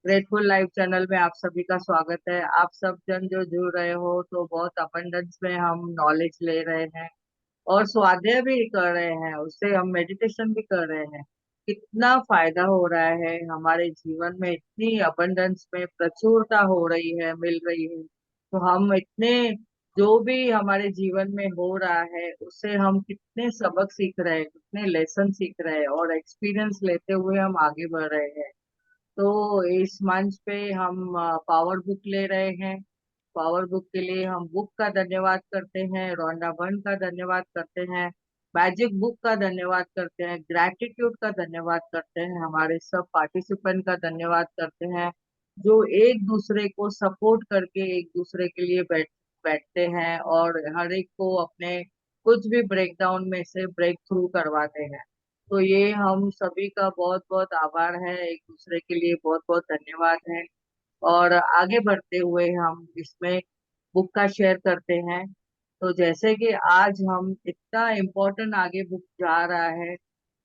Grateful life channel में आप सभी का स्वागत है। आप सब जन जो जुड़ रहे हो तो बहुत अबंडेंस में हम नॉलेज ले रहे हैं और स्वाध्याय भी कर रहे हैं, उससे हम मेडिटेशन भी कर रहे हैं। कितना फायदा हो रहा है हमारे जीवन में, इतनी अबंडेंस में प्रचुरता हो रही है, मिल रही है। तो हम इतने जो भी हमारे जीवन में हो रहा है उससे हम कितने सबक सीख रहे हैं, कितने लेसन सीख रहे हैं और एक्सपीरियंस लेते हुए हम आगे बढ़ रहे हैं। तो इस मंच पे हम पावर बुक ले रहे हैं। पावर बुक के लिए हम बुक का धन्यवाद करते हैं, रोंडा बर्न का धन्यवाद करते हैं, मैजिक बुक का धन्यवाद करते हैं, ग्रैटिट्यूड का धन्यवाद करते हैं, हमारे सब पार्टिसिपेंट का धन्यवाद करते हैं जो एक दूसरे को सपोर्ट करके एक दूसरे के लिए बैठते हैं और हर एक को अपने कुछ भी ब्रेकडाउन में से ब्रेक थ्रू करवाते हैं। तो ये हम सभी का बहुत बहुत आभार है, एक दूसरे के लिए बहुत बहुत धन्यवाद है। और आगे बढ़ते हुए हम इसमें बुक का शेयर करते हैं। तो जैसे कि आज हम इतना इम्पोर्टेंट आगे बुक जा रहा है,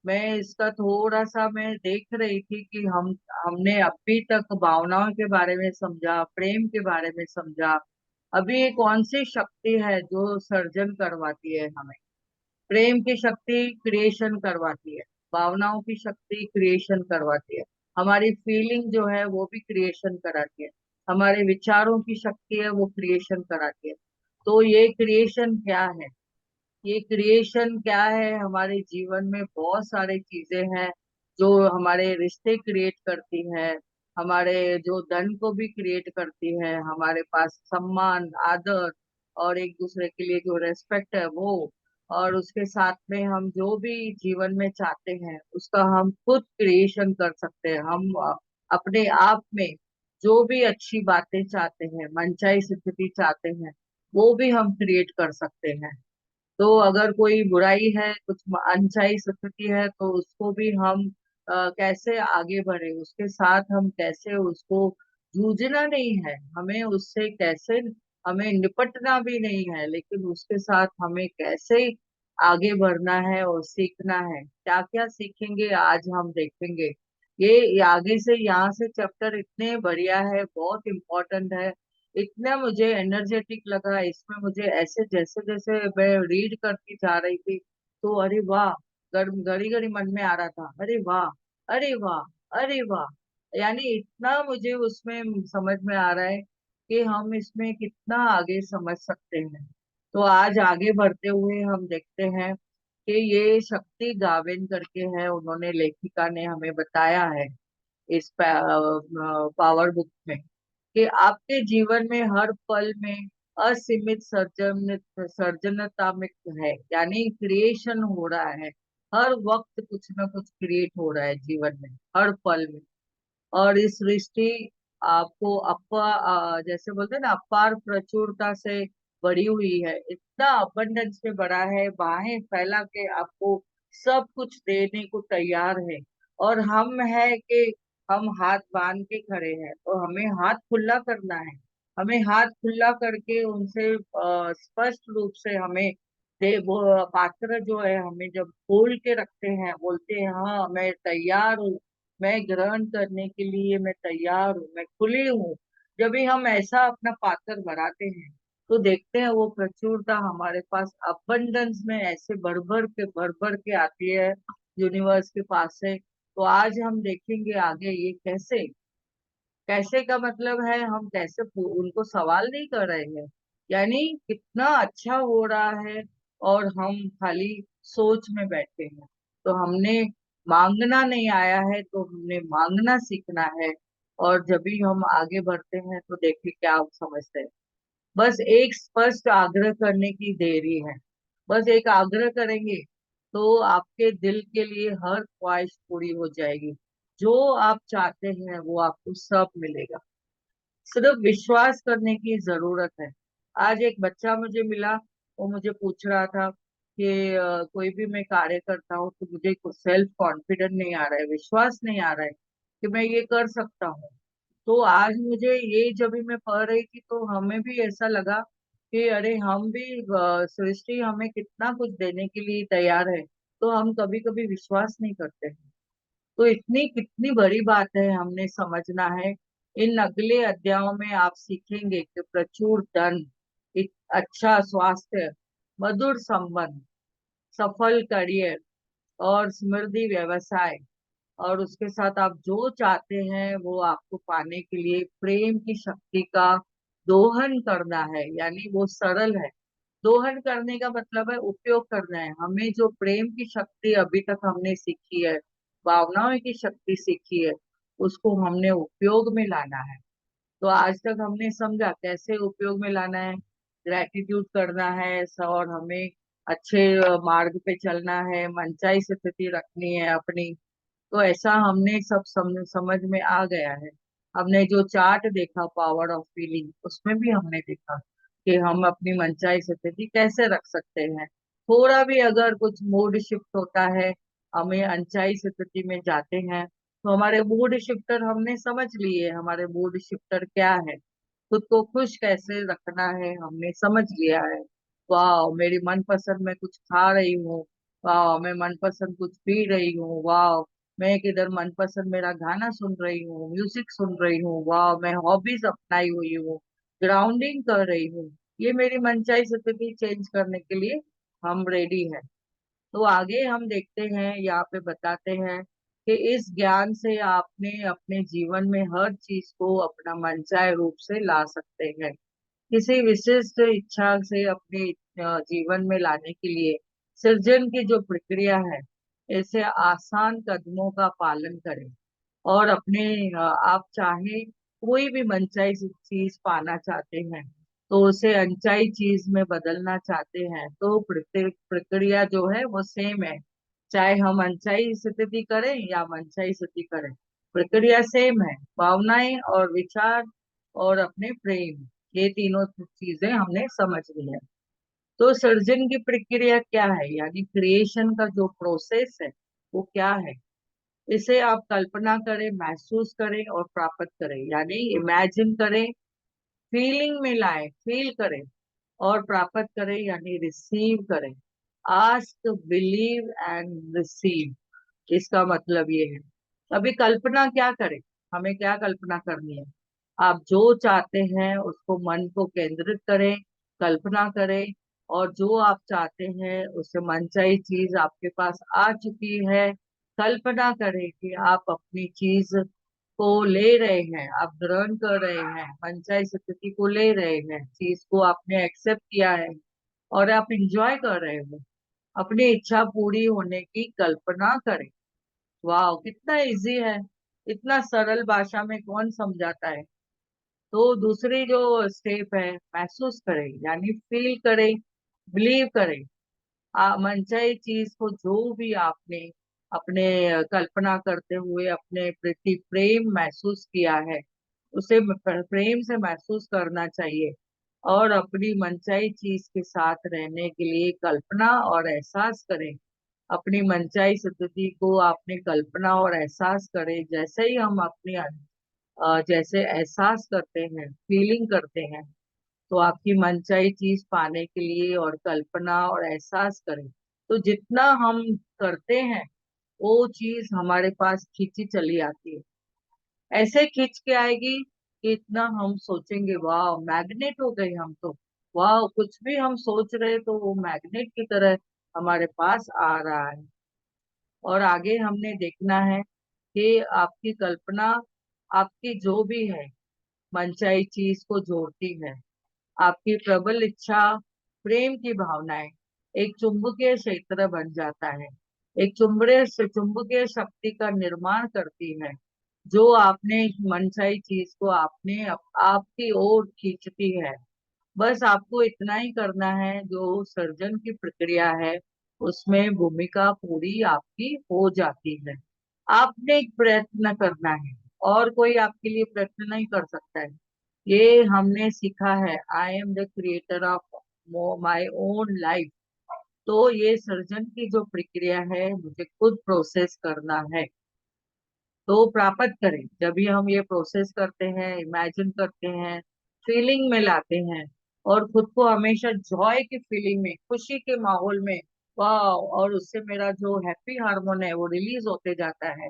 मैं इसका थोड़ा सा मैं देख रही थी कि हमने अभी तक भावनाओं के बारे में समझा, प्रेम के बारे में समझा। अभी ये कौन सी शक्ति है जो सर्जन करवाती है हमें? प्रेम की शक्ति क्रिएशन करवाती है, भावनाओं की शक्ति क्रिएशन करवाती है, हमारी फीलिंग जो है वो भी क्रिएशन कराती है, हमारे विचारों की शक्ति है वो क्रिएशन कराती है। तो ये क्रिएशन क्या है? ये क्रिएशन क्या है? हमारे जीवन में बहुत सारी चीजें हैं जो हमारे रिश्ते क्रिएट करती है, हमारे जो धन को भी क्रिएट करती है, हमारे पास सम्मान आदर और एक दूसरे के लिए जो रेस्पेक्ट है वो, और उसके साथ में हम जो भी जीवन में चाहते हैं उसका हम खुद क्रिएशन कर सकते हैं। हम अपने आप में जो भी अच्छी बातें चाहते हैं, मनचाही स्थिति चाहते हैं, वो भी हम क्रिएट कर सकते हैं। तो अगर कोई बुराई है, कुछ अनचाही स्थिति है, तो उसको भी हम कैसे आगे बढ़े, उसके साथ हम कैसे उसको जूझना नहीं है, हमें उससे कैसे, हमें निपटना भी नहीं है, लेकिन उसके साथ हमें कैसे आगे बढ़ना है और सीखना है। क्या क्या सीखेंगे आज हम देखेंगे। ये आगे से यहाँ से चैप्टर इतने बढ़िया है, बहुत इम्पोर्टेंट है। इतना मुझे एनर्जेटिक लगा इसमें, मुझे ऐसे जैसे जैसे मैं रीड करती जा रही थी तो अरे वाह, घड़ी घड़ी मन में आ रहा था, अरे वाह, अरे वाह, अरे वाह। यानी इतना मुझे उसमें समझ में आ रहा है कि हम इसमें कितना आगे समझ सकते हैं। तो आज आगे बढ़ते हुए हम देखते हैं कि ये शक्ति गाविन करके है, उन्होंने लेखिका ने हमें बताया है इस पावर बुक में कि आपके जीवन में हर पल में असीमित सर्जनता में है, यानी क्रिएशन हो रहा है। हर वक्त कुछ ना कुछ क्रिएट हो रहा है जीवन में, हर पल में। और इस सृष्टि आपको जैसे बोलते हैं ना, अपार प्रचुरता से भरी हुई है, इतना अबंडेंस में भरा है, बाहें फैला के आपको सब कुछ देने को तैयार है। और हम है कि हम हाथ बांध के खड़े हैं, तो हमें हाथ खुला करना है। हमें हाथ खुला करके उनसे स्पष्ट रूप से हमें दे वो पात्र जो है, हमें जब खोल के रखते हैं, बोलते हैं हाँ मैं तैयार हूँ, मैं ग्रहण करने के लिए मैं तैयार हूँ, मैं खुली हूँ। जब भी हम ऐसा अपना पात्र भराते हैं तो देखते हैं वो प्रचुरता हमारे पास अबंडेंस में ऐसे भर भर के आती है यूनिवर्स के पास से। तो आज हम देखेंगे आगे ये कैसे, कैसे का मतलब है हम कैसे उनको सवाल नहीं कर रहे हैं, यानी कितना अच्छा हो रहा है और हम खाली सोच में बैठे हैं। तो हमने मांगना नहीं आया है, तो हमने मांगना सीखना है। और जब भी हम आगे बढ़ते हैं तो देखिए क्या आप समझते हैं। बस एक स्पष्ट आग्रह करने की देरी है। बस एक आग्रह करेंगे तो आपके दिल के लिए हर ख्वाहिश पूरी हो जाएगी। जो आप चाहते हैं वो आपको सब मिलेगा। सिर्फ विश्वास करने की जरूरत है। आज एक बच्चा मुझे मिला, वो मुझे पूछ रहा था कि कोई भी मैं कार्य करता हूँ तो मुझे सेल्फ कॉन्फिडेंट नहीं आ रहा है, विश्वास नहीं आ रहा है कि मैं ये कर सकता हूँ। तो आज मुझे ये जब भी मैं पढ़ रही थी तो हमें भी ऐसा लगा कि अरे हम भी सृष्टि हमें कितना कुछ देने के लिए तैयार है, तो हम कभी कभी विश्वास नहीं करते हैं। तो इतनी कितनी बड़ी बात है, हमने समझना है इन अगले अध्यायों में आप सीखेंगे कि प्रचुर धन, अच्छा स्वास्थ्य, मधुर संबंध, सफल करियर और समृद्धि व्यवसाय, और उसके साथ आप जो चाहते हैं वो आपको पाने के लिए प्रेम की शक्ति का दोहन करना है। यानी वो सरल है। दोहन करने का मतलब है उपयोग करना है। हमें जो प्रेम की शक्ति अभी तक हमने सीखी है, भावनाओं की शक्ति सीखी है, उसको हमने उपयोग में लाना है। तो आज तक हमने समझा कैसे उपयोग में लाना है। ग्रेटिट्यूड करना है और हमें अच्छे मार्ग पे चलना है, मनचाही स्थिति रखनी है अपनी। तो ऐसा हमने सब समझ में आ गया है। हमने जो चार्ट देखा पावर ऑफ फीलिंग, उसमें भी हमने देखा कि हम अपनी मनचाही स्थिति कैसे रख सकते हैं। थोड़ा भी अगर कुछ मूड शिफ्ट होता है, हमें अनचाही स्थिति में जाते हैं, तो हमारे मूड शिफ्टर हमने समझ लिए। हमारे मूड शिफ्टर क्या है, खुद को खुश कैसे रखना है, हमने समझ लिया है। वाह, मेरी मनपसंद मैं कुछ खा रही हूँ, वाह मैं मनपसंद कुछ पी रही हूँ, वाह मैं किधर मनपसंद मेरा गाना सुन रही हूँ, म्यूजिक सुन रही हूँ, वाह मैं हॉबीज अपनाई हुई हूँ, ग्राउंडिंग कर रही हूँ। ये मेरी मनचाही स्थिति चेंज करने के लिए हम रेडी है। तो आगे हम देखते हैं, यहाँ पे बताते हैं कि इस ज्ञान से आपने अपने जीवन में हर चीज को अपना मनचाहे रूप से ला सकते हैं। किसी विशिष्ट इच्छा से अपने जीवन में लाने के लिए सृजन की जो प्रक्रिया है, ऐसे आसान कदमों का पालन करें। और अपने आप चाहे कोई भी मनचाही चीज पाना चाहते हैं, तो उसे अनचाही चीज में बदलना चाहते हैं, तो प्रक्रिया जो है वो सेम है। चाहे हम अनचाही स्थिति करें या मनचाही स्थिति करें, प्रक्रिया सेम है। भावनाएं और विचार और अपने प्रेम, ये तीनों चीजें हमने समझ ली है। तो सृजन की प्रक्रिया क्या है, यानी क्रिएशन का जो प्रोसेस है वो क्या है। इसे आप कल्पना करें, महसूस करें और प्राप्त करें। यानी इमेजिन करें, फीलिंग में लाएं, फील करें और प्राप्त करें, यानी रिसीव करें। आस्क, बिलीव एंड रिसीव, इसका मतलब ये है। अभी कल्पना क्या करें, हमें क्या कल्पना करनी है। आप जो चाहते हैं उसको मन को केंद्रित करें, कल्पना करें, और जो आप चाहते हैं उससे मनचाही चीज आपके पास आ चुकी है। कल्पना करें कि आप अपनी चीज को ले रहे हैं, आप ग्रहण कर रहे हैं, मनचाही स्थिति को ले रहे हैं, चीज को आपने एक्सेप्ट किया है और आप इंजॉय कर रहे हो। अपनी इच्छा पूरी होने की कल्पना करें। वाह, कितना इजी है। इतना सरल भाषा में कौन समझाता है। तो दूसरी जो स्टेप है, महसूस करें, यानी फील करें, बिलीव करें। मनचाही चीज को जो भी आपने अपने कल्पना करते हुए अपने प्रति प्रेम महसूस किया है, उसे प्रेम से महसूस करना चाहिए। और अपनी मनचाही चीज के साथ रहने के लिए कल्पना और एहसास करें। अपनी मनचाही स्थिति को आपने कल्पना और एहसास करें। जैसे ही हम अपनी जैसे एहसास करते हैं, फीलिंग करते हैं, तो आपकी मनचाही चीज पाने के लिए और कल्पना और एहसास करें, तो जितना हम करते हैं वो चीज हमारे पास खींची चली आती है। ऐसे खींच के आएगी कि इतना हम सोचेंगे, वाह मैग्नेट हो गए हम तो। वाह, कुछ भी हम सोच रहे तो वो मैग्नेट की तरह हमारे पास आ रहा है। और आगे हमने देखना है कि आपकी कल्पना, आपकी जो भी है, मनचाही चीज को जोड़ती है। आपकी प्रबल इच्छा, प्रेम की भावनाएं एक चुंबकीय क्षेत्र बन जाता है, एक चुंबकीय शक्ति का निर्माण करती है, जो आपने मनचाही चीज को आपने आपकी ओर खींचती है। बस आपको इतना ही करना है, जो सर्जन की प्रक्रिया है उसमें भूमिका पूरी आपकी हो जाती है। आपने एक प्रयत्न करना है, और कोई आपके लिए प्रयत्न नहीं कर सकता है। ये हमने सीखा है, I am the creator of my own life. तो ये सर्जन की जो प्रक्रिया है मुझे खुद प्रोसेस करना है। तो प्राप्त करें, जब भी हम ये प्रोसेस करते हैं, इमेजिन करते हैं, फीलिंग में लाते हैं, और खुद को हमेशा जॉय की फीलिंग में, खुशी के माहौल में, वाह, और उससे मेरा जो हैप्पी हार्मोन है वो रिलीज होते जाता है।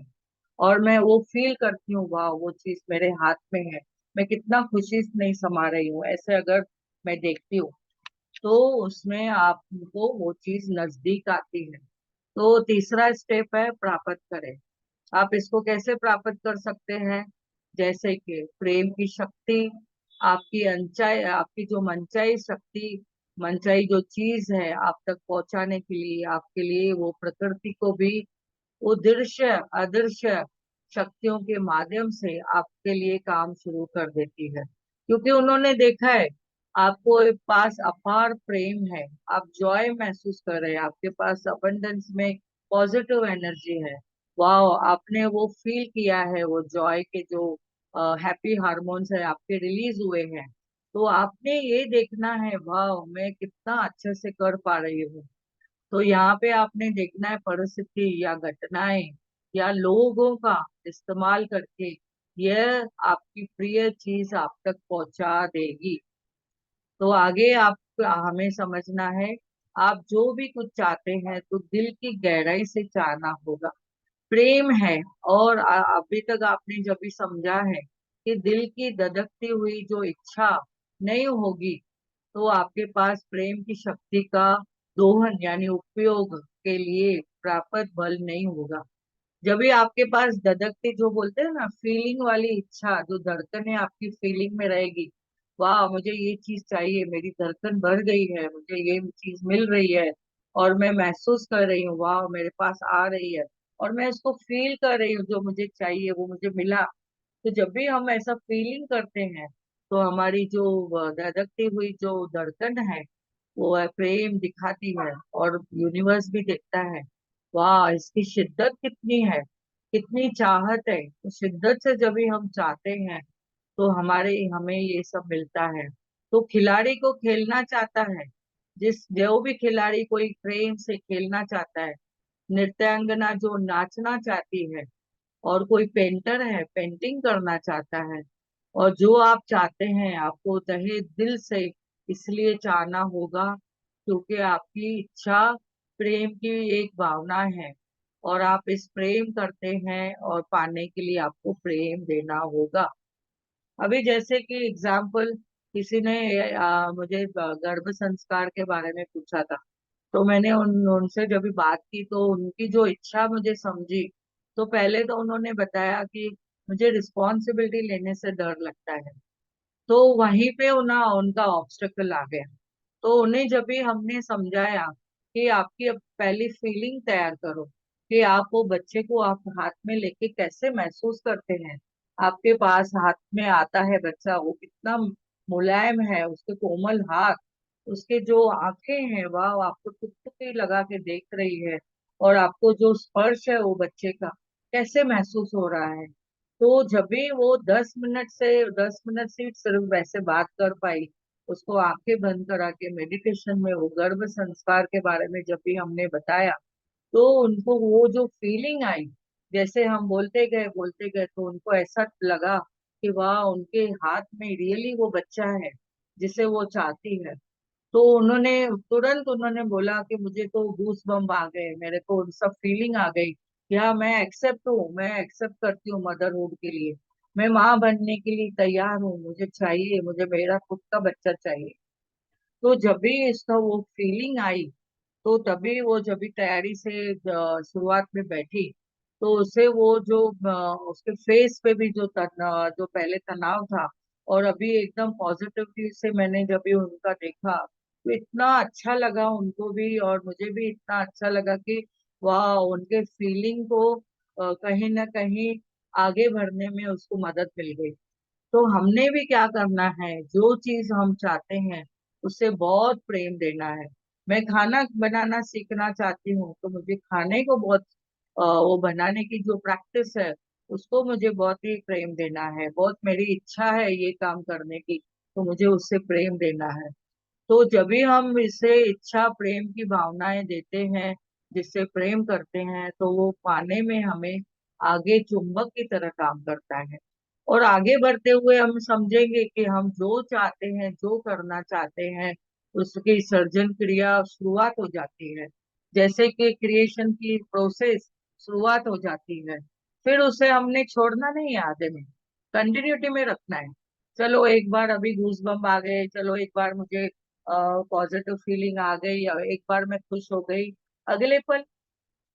और मैं वो फील करती हूँ, वाह वो चीज मेरे हाथ में है, मैं कितना खुशी से नहीं समा रही हूँ, ऐसे अगर मैं देखती हूँ तो उसमें आपको वो चीज नजदीक आती है। तो तीसरा स्टेप है प्राप्त करें। आप इसको कैसे प्राप्त कर सकते हैं? जैसे कि प्रेम की शक्ति, आपकी अनचाही, आपकी जो मनचाही शक्ति, मनचाही जो चीज है आप तक पहुंचाने के लिए, आपके लिए वो प्रकृति को भी वो दृश्य अदृश्य शक्तियों के माध्यम से आपके लिए काम शुरू कर देती है, क्योंकि उन्होंने देखा है आपको पास अपार प्रेम है, आप जॉय महसूस कर रहे हैं, आपके पास अबंडेंस में पॉजिटिव एनर्जी है। वाह, आपने वो फील किया है, वो जॉय के जो हैप्पी हार्मोन्स है आपके रिलीज हुए हैं। तो आपने ये देखना है, वाह मैं कितना अच्छे से कर पा रही हूँ। तो यहाँ पे आपने देखना है परिस्थिति या घटनाएं या लोगों का इस्तेमाल करके यह आपकी प्रिय चीज आप तक पहुंचा देगी। तो आगे आप हमें समझना है, आप जो भी कुछ चाहते हैं तो दिल की गहराई से चाहना होगा। प्रेम है। और अभी तक आपने जब भी समझा है कि दिल की धधकती हुई जो इच्छा नहीं होगी, तो आपके पास प्रेम की शक्ति का दोहन यानी उपयोग के लिए प्राप्त बल नहीं होगा। जब भी आपके पास धधकती, जो बोलते हैं ना फीलिंग वाली इच्छा, जो धड़कने आपकी फीलिंग में रहेगी, वाह मुझे ये चीज चाहिए, मेरी धड़कन बढ़ गई है, मुझे ये चीज मिल रही है और मैं महसूस कर रही हूँ, वाह मेरे पास आ रही है और मैं इसको फील कर रही हूँ, जो मुझे चाहिए वो मुझे मिला। तो जब भी हम ऐसा फीलिंग करते हैं तो हमारी जो धधकती हुई जो धड़कन है वो है प्रेम दिखाती है, और यूनिवर्स भी देखता है, वाह इसकी शिद्दत कितनी है, कितनी चाहत है। तो शिद्दत से जब भी हम चाहते हैं तो हमारे हमें ये सब मिलता है। तो खिलाड़ी को खेलना चाहता है, जिस जो भी खिलाड़ी कोई प्रेम से खेलना चाहता है, नृत्यांगना जो नाचना चाहती है, और कोई पेंटर है पेंटिंग करना चाहता है, और जो आप चाहते हैं आपको तहे दिल से इसलिए चाहना होगा क्योंकि आपकी इच्छा प्रेम की एक भावना है, और आप इस प्रेम करते हैं और पाने के लिए आपको प्रेम देना होगा। अभी जैसे कि एग्जाम्पल, किसी ने मुझे गर्भ संस्कार के बारे में पूछा था, तो मैंने उनसे जब भी बात की तो उनकी जो इच्छा मुझे समझी। तो पहले तो उन्होंने बताया कि मुझे रिस्पॉन्सिबिलिटी लेने से डर लगता है। तो वहीं पे उन्हें उनका ऑब्स्टेकल आ गया। तो उन्हें जब भी हमने समझाया कि आपकी अब पहली फीलिंग तैयार करो कि आप वो बच्चे को आप हाथ में लेके कैसे महसूस करते हैं, आपके पास हाथ में आता है बच्चा, वो कितना मुलायम है, उसके कोमल हाथ, उसके जो आंखें हैं वह आपको टुकटुकी लगा के देख रही है, और आपको जो स्पर्श है वो बच्चे का कैसे महसूस हो रहा है। तो जब भी वो 10 मिनट से सिर्फ वैसे बात कर पाई, उसको आंखें बंद करा के मेडिटेशन में वो गर्भ संस्कार के बारे में जब भी हमने बताया, तो उनको वो जो फीलिंग आई, जैसे हम बोलते गए तो उनको ऐसा लगा कि वाह उनके हाथ में रियली वो बच्चा है जिसे वो चाहती है। तो उन्होंने बोला कि मुझे तो गूस बम्प आ गए, मेरे को सब फीलिंग आ गई, या मैं एक्सेप्ट हूँ, मैं एक्सेप्ट करती हूँ मदरहुड के लिए, मैं माँ बनने के लिए तैयार हूँ, मुझे चाहिए, मुझे मेरा खुद का बच्चा चाहिए। तो जब भी इसका वो फीलिंग आई, तो तभी वो जब भी तैयारी से शुरुआत में बैठी, तो उसे वो जो उसके फेस पे भी जो पहले तनाव था, और अभी एकदम पॉजिटिविटी से मैंने जब भी उनका देखा तो इतना अच्छा लगा उनको भी और मुझे भी इतना अच्छा लगा कि वाह उनके फीलिंग को कहीं ना कहीं आगे बढ़ने में उसको मदद मिल गई। तो हमने भी क्या करना है, जो चीज हम चाहते हैं उससे बहुत प्रेम देना है। मैं खाना बनाना सीखना चाहती हूँ तो मुझे खाने को बहुत वो बनाने की जो प्रैक्टिस है उसको मुझे बहुत ही प्रेम देना है, बहुत मेरी इच्छा है ये काम करने की, तो मुझे उससे प्रेम देना है। तो जब भी हम इसे इच्छा प्रेम की भावनाएं देते हैं, जिससे प्रेम करते हैं, तो वो पाने में हमें आगे चुंबक की तरह काम करता है। और आगे बढ़ते हुए हम समझेंगे कि हम जो चाहते हैं, जो करना चाहते हैं, उसकी सर्जन क्रिया शुरुआत हो जाती है, जैसे कि क्रिएशन की प्रोसेस शुरुआत हो जाती है। फिर उसे हमने छोड़ना नहीं है, आधे में कंटिन्यूटी में रखना है। चलो एक बार अभी गूज बम्प आ गए, चलो एक बार मुझे पॉजिटिव फीलिंग आ गई, या एक बार मैं खुश हो गई, अगले पल,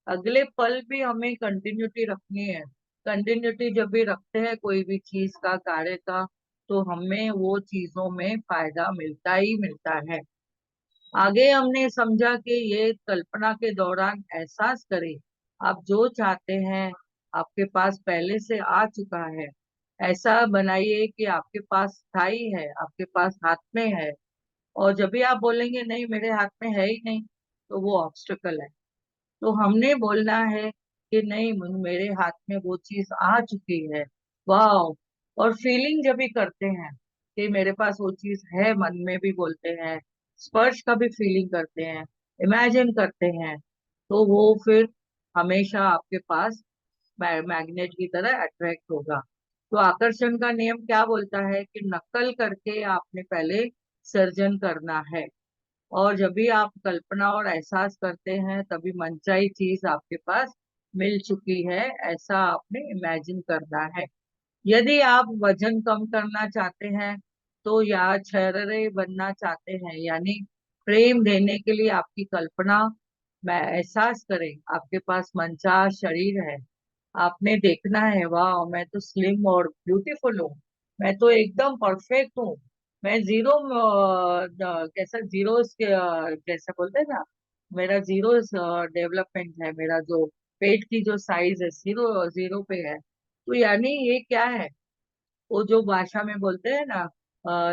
अगले पल भी हमें कंटिन्यूटी रखनी है। कंटिन्यूटी जब भी रखते हैं कोई भी चीज का, कार्य का, तो हमें वो चीजों में फायदा मिलता ही मिलता है। आगे हमने समझा कि ये कल्पना के दौरान एहसास करें, आप जो चाहते हैं आपके पास पहले से आ चुका है। ऐसा बनाइए कि आपके पास स्थायी है, आपके पास हाथ में है। और जब भी आप बोलेंगे नहीं मेरे हाथ में है ही नहीं, तो वो ऑब्स्टिकल है। तो हमने बोलना है कि नहीं, मेरे हाथ में वो चीज आ चुकी है। वाह। और फीलिंग जब भी करते हैं कि मेरे पास वो चीज है, मन में भी बोलते हैं, स्पर्श का भी फीलिंग करते हैं, इमेजिन करते हैं, तो वो फिर हमेशा आपके पास मैग्नेट की तरह अट्रैक्ट होगा। तो आकर्षण का नियम क्या बोलता है कि नकल करके आपने पहले सर्जन करना है। और जब भी आप कल्पना और एहसास करते हैं तभी मनचाही चीज आपके पास मिल चुकी है, ऐसा आपने इमेजिन करना है। यदि आप वजन कम करना चाहते हैं, तो या छररे बनना चाहते हैं, यानी प्रेम देने के लिए आपकी कल्पना में एहसास करें आपके पास मनचाहा शरीर है। आपने देखना है, वाह मैं तो स्लिम और ब्यूटीफुल हूँ, मैं तो एकदम परफेक्ट हूँ, मैं जीरो कैसा जीरो कैसा बोलते हैं ना, मेरा जीरो डेवलपमेंट है, मेरा जो पेट की जो साइज है जीरो जीरो पे है। तो यानी ये क्या है, वो जो भाषा में बोलते हैं ना,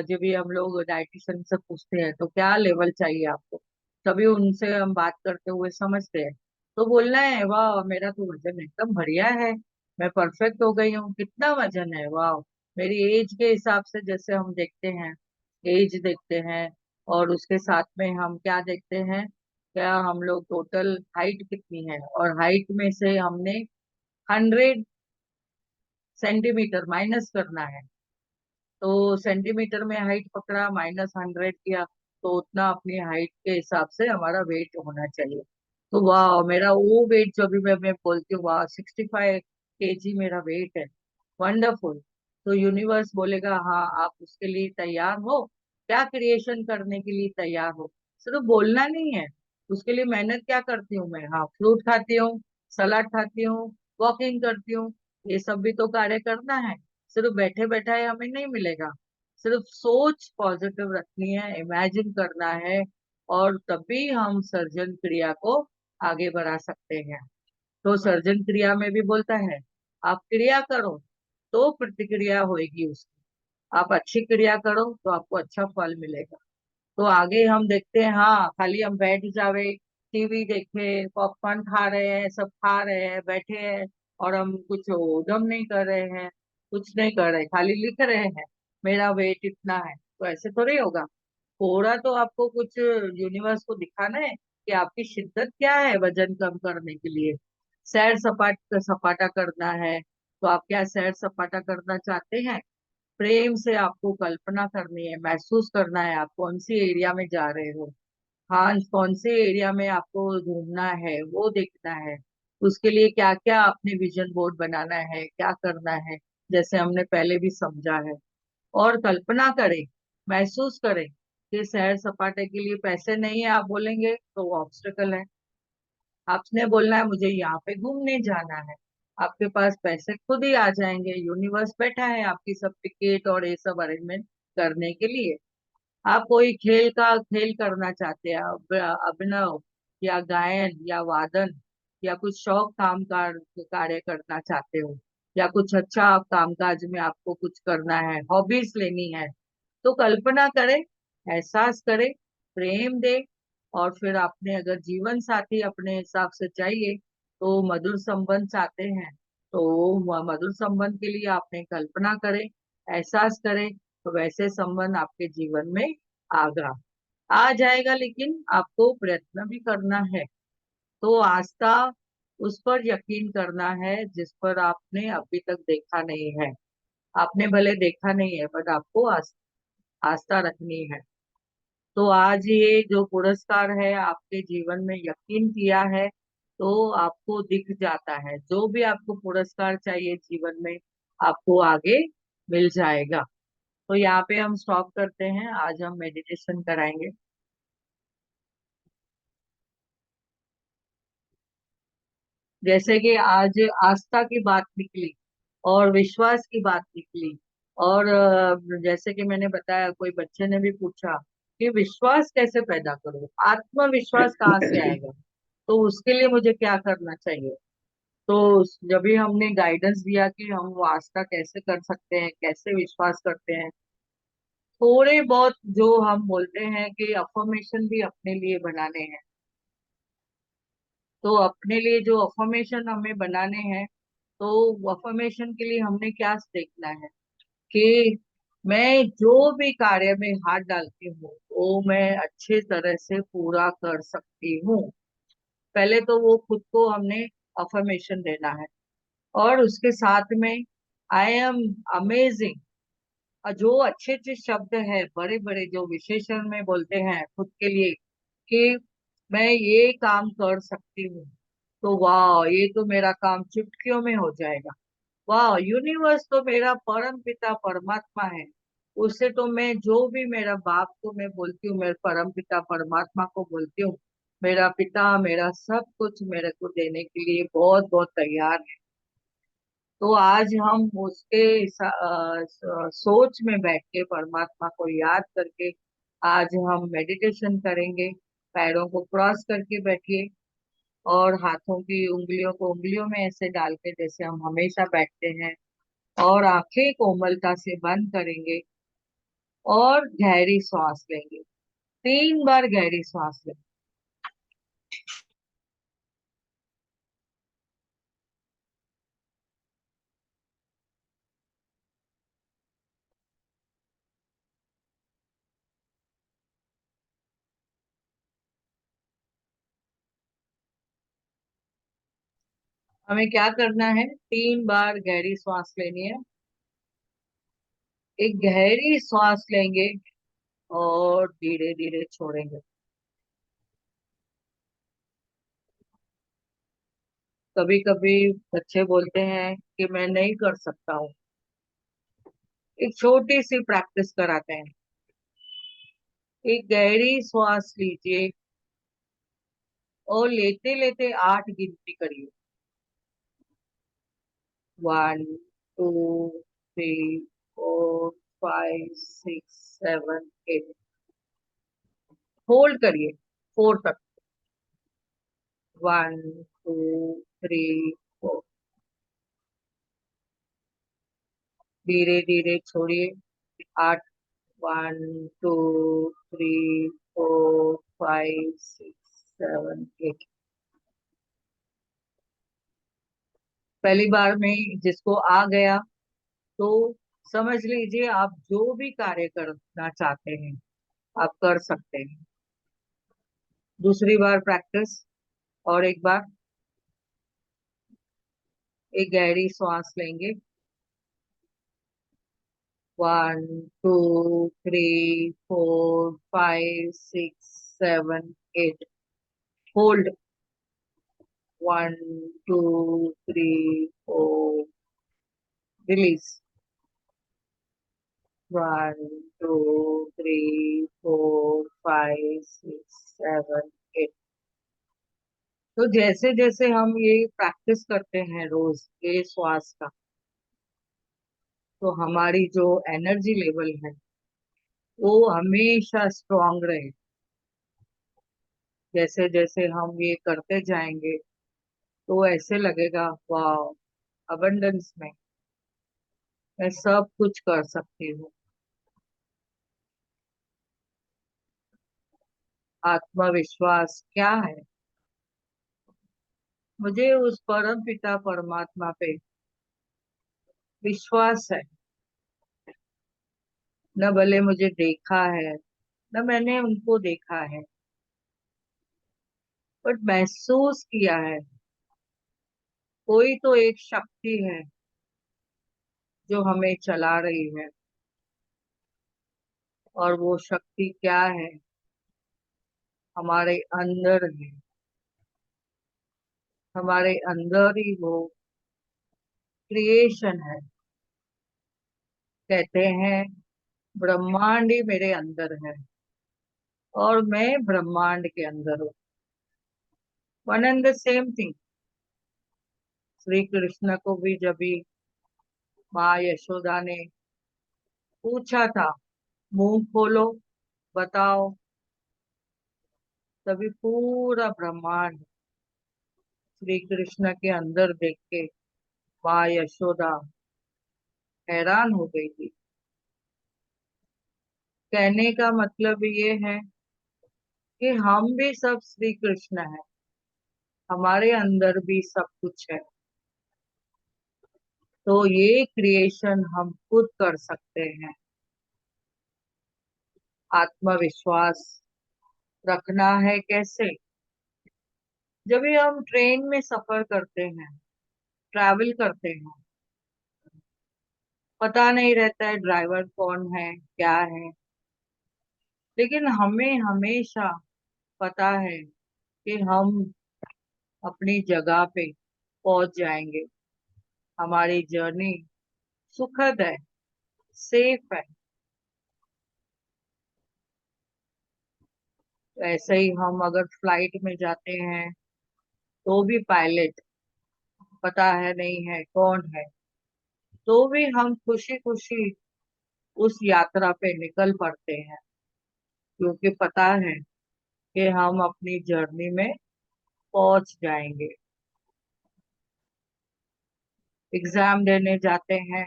जब भी हम लोग डाइटिशियन से पूछते हैं तो क्या लेवल चाहिए आपको, तभी उनसे हम बात करते हुए समझते हैं। तो बोलना है, वाह मेरा तो वजन एकदम बढ़िया है, मैं परफेक्ट हो गई हूँ, कितना वजन है, वाह। मेरी एज के हिसाब से जैसे हम देखते हैं, एज देखते हैं, और उसके साथ में हम क्या देखते हैं, क्या हम लोग टोटल हाइट कितनी है, और हाइट में से हमने 100 सेंटीमीटर माइनस करना है। तो सेंटीमीटर में हाइट पकड़ा, -100 किया, तो उतना अपनी हाइट के हिसाब से हमारा वेट होना चाहिए। तो वाह, मेरा वो वेट जो भी मैं बोलती हूँ, वाह 65 kg मेरा वेट है, वंडरफुल। तो यूनिवर्स बोलेगा हाँ आप उसके लिए तैयार हो, क्या क्रिएशन करने के लिए तैयार हो। सिर्फ बोलना नहीं है, उसके लिए मेहनत क्या करती हूँ मैं, हाँ फ्रूट खाती हूँ, सलाद खाती हूँ, वॉकिंग करती हूँ, ये सब भी तो कार्य करना है। सिर्फ बैठे बैठाए हमें नहीं मिलेगा, सिर्फ सोच पॉजिटिव रखनी है, इमेजिन करना है, और तभी हम सर्जन क्रिया को आगे बढ़ा सकते हैं। तो सर्जन क्रिया में भी बोलता है, आप क्रिया करो तो प्रतिक्रिया होगी उसकी, आप अच्छी क्रिया करो तो आपको अच्छा फल मिलेगा। तो आगे हम देखते हैं, हाँ खाली हम बैठ जावे, टीवी देखे, पॉपकॉर्न खा रहे हैं, सब खा रहे हैं, बैठे हैं, और हम कुछ उद्यम नहीं कर रहे हैं, कुछ नहीं कर रहे, खाली लिख रहे हैं मेरा वेट इतना है, तो ऐसे थोड़ी होगा। थोड़ा तो आपको कुछ यूनिवर्स को दिखाना है कि आपकी शिद्दत क्या है वजन कम करने के लिए। सैर सपाटा करना है, तो आप क्या सैर सपाटा करना चाहते हैं, प्रेम से आपको कल्पना करनी है, महसूस करना है आप कौन सी एरिया में जा रहे हो, हाँ कौन से एरिया में आपको घूमना है वो देखना है। उसके लिए क्या क्या आपने विजन बोर्ड बनाना है, क्या करना है, जैसे हमने पहले भी समझा है। और कल्पना करें, महसूस करें कि सैर सपाटे के लिए पैसे नहीं है, आप बोलेंगे तो वो ऑब्स्टिकल है। आपने बोलना है मुझे यहाँ पे घूमने जाना है, आपके पास पैसे खुद ही आ जाएंगे, यूनिवर्स बैठा है आपकी सब टिकट और ये सब अरेंजमेंट करने के लिए। आप कोई खेल करना चाहते हैं, अभिनव या गायन या वादन, या कुछ शौक कार्य करना चाहते हो, या कुछ अच्छा आप कामकाज में आपको कुछ करना है, हॉबीज लेनी है, तो कल्पना करें, एहसास करें, प्रेम दे। और फिर आपने अगर जीवन साथी अपने हिसाब से चाहिए, तो मधुर संबंध चाहते हैं, तो मधुर संबंध के लिए आपने कल्पना करें, एहसास करें, तो वैसे संबंध आपके जीवन में आगा आ जाएगा, लेकिन आपको प्रयत्न भी करना है। तो आस्था, उस पर यकीन करना है जिस पर आपने अभी तक देखा नहीं है। आपने भले देखा नहीं है, बट आपको आस्था रखनी है। तो आज ये जो पुरस्कार है आपके जीवन में यकीन किया है, तो आपको दिख जाता है, जो भी आपको पुरस्कार चाहिए जीवन में आपको आगे मिल जाएगा। तो यहाँ पे हम स्टॉप करते हैं, आज हम मेडिटेशन कराएंगे। जैसे कि आज आस्था की बात निकली और विश्वास की बात निकली, और जैसे कि मैंने बताया, कोई बच्चे ने भी पूछा कि विश्वास कैसे पैदा करूं, आत्मविश्वास कहाँ से आएगा, तो उसके लिए मुझे क्या करना चाहिए। तो जब भी हमने गाइडेंस दिया कि हम वो आस्था कैसे कर सकते हैं, कैसे विश्वास करते हैं, थोड़े बहुत जो हम बोलते हैं कि अफर्मेशन भी अपने लिए बनाने हैं। तो अपने लिए जो अफर्मेशन हमें बनाने हैं, तो अफर्मेशन के लिए हमने क्या देखना है कि मैं जो भी कार्य में हाथ डालती हूँ वो मैं अच्छे तरह से पूरा कर सकती हूँ। पहले तो वो खुद को हमने अफर्मेशन देना है, और उसके साथ में आई एम अमेजिंग। और जो अच्छे अच्छे शब्द है, बड़े बड़े जो विशेषण में बोलते हैं खुद के लिए कि मैं ये काम कर सकती हूँ, तो वाह, ये तो मेरा काम चुटकियों में हो जाएगा। वाह, यूनिवर्स तो मेरा परम पिता परमात्मा है। उससे तो मैं जो भी, मेरा बाप को मैं बोलती हूँ, मेरे परम पिता परमात्मा को बोलती हूँ, मेरा पिता मेरा सब कुछ मेरे को देने के लिए बहुत बहुत तैयार है। तो आज हम उसके सोच में बैठ के परमात्मा को याद करके आज हम मेडिटेशन करेंगे। पैरों को क्रॉस करके बैठिए, और हाथों की उंगलियों को उंगलियों में ऐसे डाल के जैसे हम हमेशा बैठते हैं, और आंखें कोमलता से बंद करेंगे, और गहरी सांस लेंगे। 3 बार गहरी सांस लेंगे। हमें क्या करना है, 3 बार गहरी सांस लेनी है। एक गहरी सांस लेंगे और धीरे धीरे छोड़ेंगे। कभी कभी बच्चे बोलते हैं कि मैं नहीं कर सकता हूँ। एक छोटी सी प्रैक्टिस कराते हैं। एक गहरी सांस लीजिए, और लेते लेते 8 गिनती करिए। 1, 2, 3, 4, 5, 6, 7, 8। होल्ड करिए 4 तक। 1, 2, 3, 4। धीरे धीरे छोड़िए। 8। 1, 2, 3, 4, 5, 6, 7, 8। पहली बार में जिसको आ गया, तो समझ लीजिए आप जो भी कार्य करना चाहते हैं आप कर सकते हैं। दूसरी बार प्रैक्टिस, और एक बार एक गहरी सांस लेंगे। 1, 2, 3, 4, 5, 6, 7, 8। होल्ड। 1, 2, 3, 4। रिलीज। 1, 2, 3, 4, 5, 6, 7, 8। तो जैसे जैसे हम ये प्रैक्टिस करते हैं रोज ये श्वास का, तो हमारी जो एनर्जी लेवल है वो हमेशा स्ट्रांग रहे। जैसे जैसे हम ये करते जाएंगे, तो ऐसे लगेगा वाह, अबंडेंस में मैं सब कुछ कर सकती हूँ। आत्मविश्वास क्या है? मुझे उस परम पिता परमात्मा पे विश्वास है। न भले मुझे देखा है, न मैंने उनको देखा है, बट महसूस किया है कोई तो एक शक्ति है जो हमें चला रही है। और वो शक्ति क्या है? हमारे अंदर है। हमारे अंदर ही वो क्रिएशन है। कहते हैं ब्रह्मांड ही मेरे अंदर है और मैं ब्रह्मांड के अंदर हूँ। One and the same thing. Shri Krishna को भी जब भी माँ यशोदा ने पूछा था, मुंह खोलो, बताओ, तभी पूरा ब्रह्मांड श्री कृष्ण के अंदर देख के माँ यशोदा हैरान हो गई थी। कहने का मतलब ये है कि हम भी सब श्री कृष्ण हैं, हमारे अंदर भी सब कुछ है। तो ये क्रिएशन हम खुद कर सकते हैं। आत्मविश्वास रखना है कैसे? जब भी हम ट्रेन में सफर करते हैं, ट्रैवल करते हैं, पता नहीं रहता है ड्राइवर कौन है, क्या है, लेकिन हमें हमेशा पता है कि हम अपनी जगह पे पहुंच जाएंगे। हमारी जर्नी सुखद है, सेफ है। तो ऐसे ही हम अगर फ्लाइट में जाते हैं तो भी पायलट पता है नहीं है कौन है, तो भी हम खुशी खुशी उस यात्रा पे निकल पड़ते हैं, क्योंकि पता है कि हम अपनी जर्नी में पहुंच जाएंगे। एग्जाम देने जाते हैं,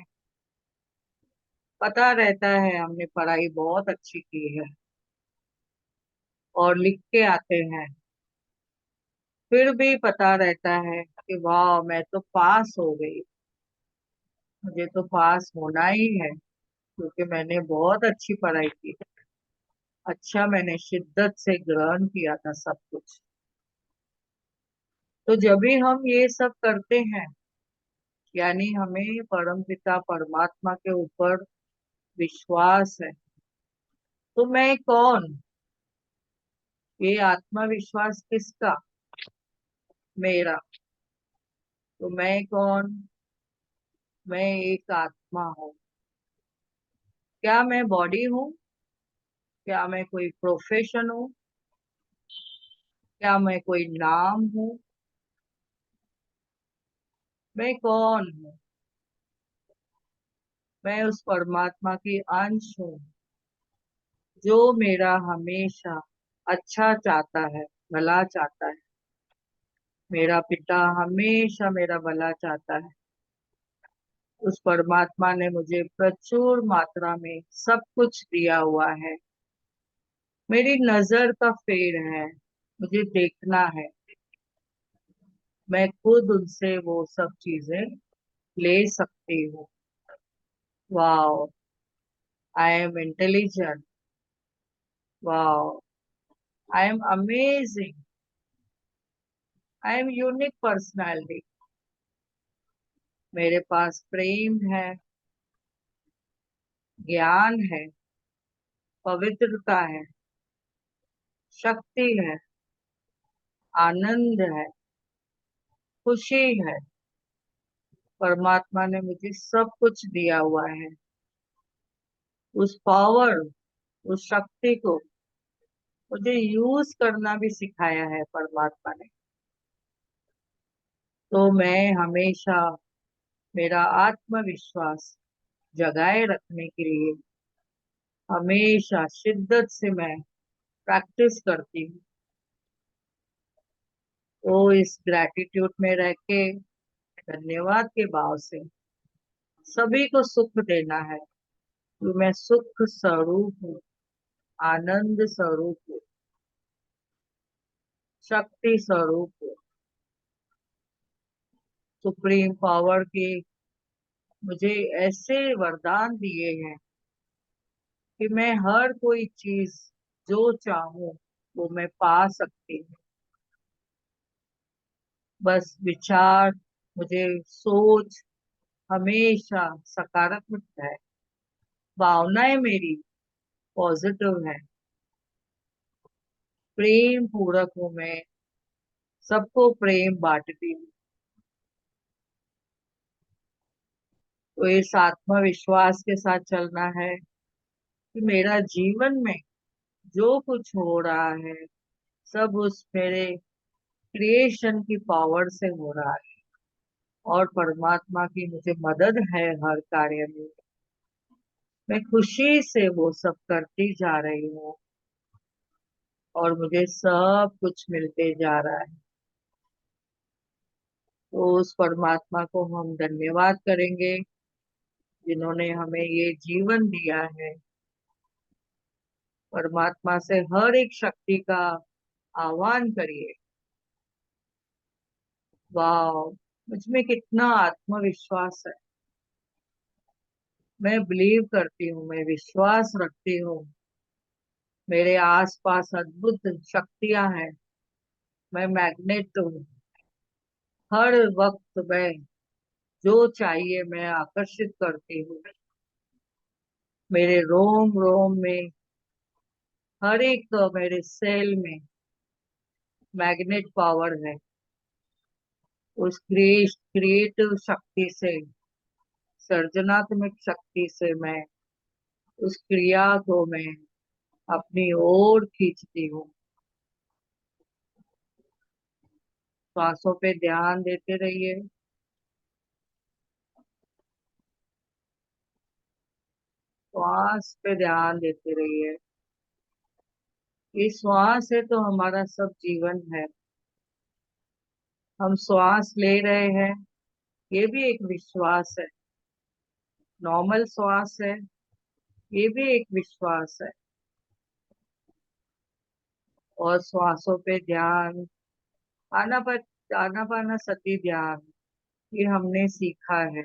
पता रहता है हमने पढ़ाई बहुत अच्छी की है और लिख के आते हैं, फिर भी पता रहता है कि वाह मैं तो पास हो गई, मुझे तो पास होना ही है, क्योंकि मैंने बहुत अच्छी पढ़ाई की। अच्छा, मैंने शिद्दत से ग्रहण किया था सब कुछ। तो जब भी हम ये सब करते हैं, यानी हमें परमपिता परमात्मा के ऊपर विश्वास है। तो मैं कौन? ये आत्मविश्वास किसका? मेरा। तो मैं कौन? मैं एक आत्मा हूँ। क्या मैं बॉडी हूँ? क्या मैं कोई प्रोफेशन हूँ? क्या मैं कोई नाम हूँ? मैं कौन हूँ? मैं उस परमात्मा की अंश हूँ जो मेरा हमेशा अच्छा चाहता है, भला चाहता है। मेरा पिता हमेशा मेरा भला चाहता है। उस परमात्मा ने मुझे प्रचुर मात्रा में सब कुछ दिया हुआ है। मेरी नजर का फेर है, मुझे देखना है। मैं खुद उनसे वो सब चीजें ले सकती हूँ। Wow, I am intelligent. Wow, I am amazing. I am unique personality. मेरे पास प्रेम है, ज्ञान है, पवित्रता है, शक्ति है, आनंद है, खुशी है। परमात्मा ने मुझे सब कुछ दिया हुआ है। उस पावर, उस शक्ति को मुझे यूज करना भी सिखाया है परमात्मा ने। तो मैं हमेशा मेरा आत्मविश्वास जगाए रखने के लिए हमेशा शिद्दत से मैं प्रैक्टिस करती हूँ। तो इस ग्रैटिट्यूड में रह के, धन्यवाद के भाव से सभी को सुख देना है, कि मैं सुख स्वरूप हूँ, आनंद स्वरूप हूँ, शक्ति स्वरूप हूँ। सुप्रीम पावर के मुझे ऐसे वरदान दिए हैं कि मैं हर कोई चीज जो चाहूं वो मैं पा सकती हूँ। बस विचार, मुझे सोच हमेशा सकारात्मक है, भावनाएं मेरी पॉजिटिव है, प्रेम पूरक हूँ मैं, सबको प्रेम बांटती हूँ। तो इस आत्मविश्वास के साथ चलना है कि मेरा जीवन में जो कुछ हो रहा है सब उस मेरे क्रिएशन की पावर से हो रहा है, और परमात्मा की मुझे मदद है हर कार्य में। मैं खुशी से वो सब करती जा रही हूँ और मुझे सब कुछ मिलते जा रहा है। तो उस परमात्मा को हम धन्यवाद करेंगे जिन्होंने हमें ये जीवन दिया है। परमात्मा से हर एक शक्ति का आह्वान करिए। वाह, मुझ में कितना आत्मविश्वास है। मैं बिलीव करती हूँ, मैं विश्वास रखती हूँ। मेरे आसपास अद्भुत शक्तियां हैं। मैं मैग्नेट हूँ। हर वक्त मैं जो चाहिए मैं आकर्षित करती हूँ। मेरे रोम रोम में, हर एक मेरे सेल में मैग्नेट पावर है। उस क्रिएटिव शक्ति से, सर्जनात्मक शक्ति से मैं उस क्रिया को मैं अपनी ओर खींचती हूँ। श्वासों पे ध्यान देते रहिए। श्वास पे ध्यान देते रहिए। ये श्वास है तो हमारा सब जीवन है। हम श्वास ले रहे हैं, ये भी एक विश्वास है। नॉर्मल श्वास है, ये भी एक विश्वास है। और श्वासों पे ध्यान, आनापाना सती ध्यान, ये हमने सीखा है।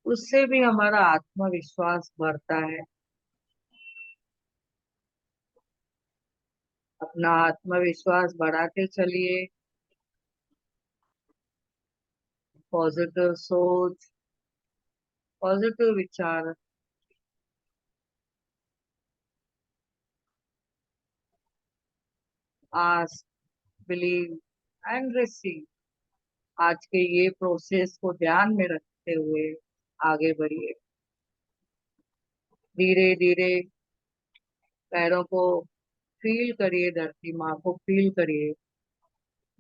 उससे भी हमारा आत्मविश्वास बढ़ता है। अपना आत्मविश्वास बढ़ाते चलिए। पॉजिटिव सोच, पॉजिटिव विचार। Ask, believe and receive. आज के ये प्रोसेस को ध्यान में रखते हुए आगे बढ़िए। धीरे धीरे पैरों को फील करिए, धरती माँ को फील करिए।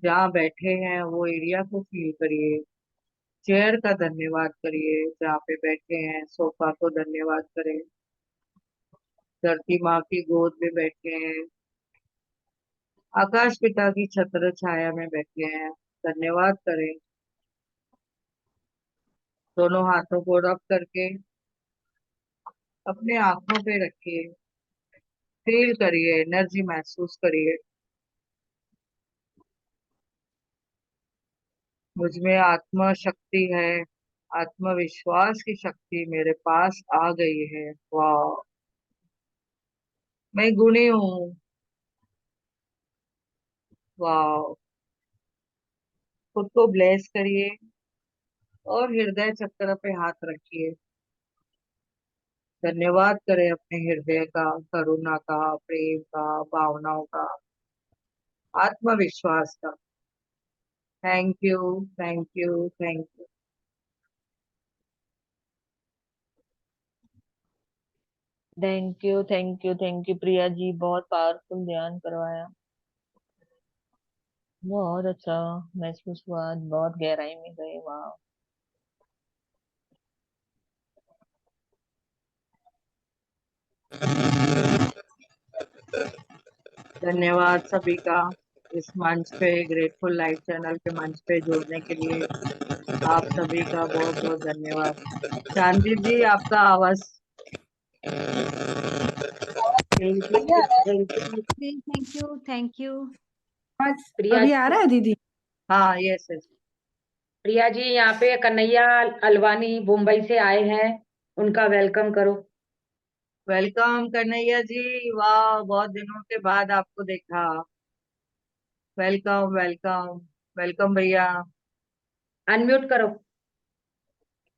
जहाँ बैठे हैं वो एरिया को फील करिए। चेयर का धन्यवाद करिए, जहाँ पे बैठे हैं सोफा को धन्यवाद करें। धरती माँ की गोद में बैठे हैं, आकाश पिता की छत्र छाया में बैठे हैं, धन्यवाद करें। दोनों हाथों को रब करके अपने आंखों पे रखिए। फील करिए, एनर्जी महसूस करिए। मुझ में आत्मा शक्ति है, आत्मविश्वास की शक्ति मेरे पास आ गई है। वाह, मैं गुणी हूँ। वाह। खुद को ब्लेस करिए और हृदय चक्र पे हाथ रखिए। धन्यवाद करें अपने हृदय का, करुणा का, प्रेम का, भावनाओं का, आत्मविश्वास का। Thank you, thank you, thank you. Thank you, thank you, thank you Priya ji, बहुत पावरफुल ध्यान करवाया। बहुत अच्छा महसूस हुआ, बहुत गहराई में गए। वाह। धन्यवाद सभी का, इस मंच पे, ग्रेटफुल लाइफ चैनल के मंच पे जुड़ने के लिए आप सभी का बहुत बहुत धन्यवाद। चांदी जी, आपका आवाज बिल्कुल बढ़िया है। बिल्कुल। Thank you, thank you. आज प्रिया अभी आ रहा है दीदी? हाँ, यस यस। प्रिया जी, यहाँ पे कन्हैया अलवानी मुंबई से आए हैं, उनका वेलकम करो। वेलकम कन्हैया जी, वाह, बहुत दिनों के बाद आपको देखा। Welcome welcome. वेलकम भैया। अनम्यूट करो।